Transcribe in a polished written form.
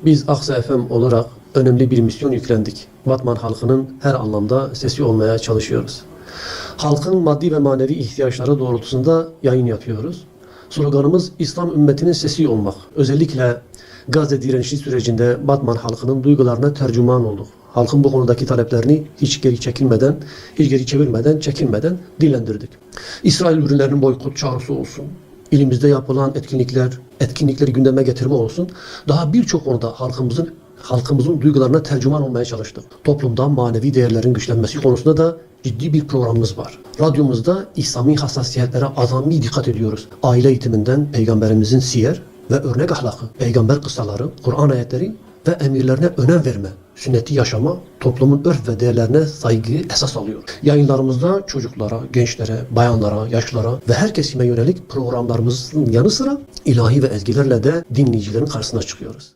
Biz Aksa FM olarak önemli bir misyon yüklendik. Batman halkının her anlamda sesi olmaya çalışıyoruz. Halkın maddi ve manevi ihtiyaçları doğrultusunda yayın yapıyoruz. Sloganımız İslam ümmetinin sesi olmak. Özellikle Gazze direnişi sürecinde Batman halkının duygularına tercüman olduk. Halkın bu konudaki taleplerini hiç geri çekilmeden, hiç geri çevirmeden, çekinmeden dillendirdik. İsrail ürünlerinin boykot çağrısı olsun, ilimizde yapılan etkinlikleri gündeme getirme olsun. Daha birçok konuda halkımızın duygularına tercüman olmaya çalıştık. Toplumda manevi değerlerin güçlenmesi konusunda da ciddi bir programımız var. Radyomuzda İslami hassasiyetlere azami dikkat ediyoruz. Aile eğitiminden Peygamberimizin siyer ve örnek ahlakı, peygamber kıssaları, Kur'an ayetleri ve emirlerine önem verme, sünneti yaşama, toplumun örf ve değerlerine saygıyı esas alıyor. Yayınlarımızda çocuklara, gençlere, bayanlara, yaşlılara ve her kesime yönelik programlarımızın yanı sıra ilahi ve ezgilerle de dinleyicilerin karşısına çıkıyoruz.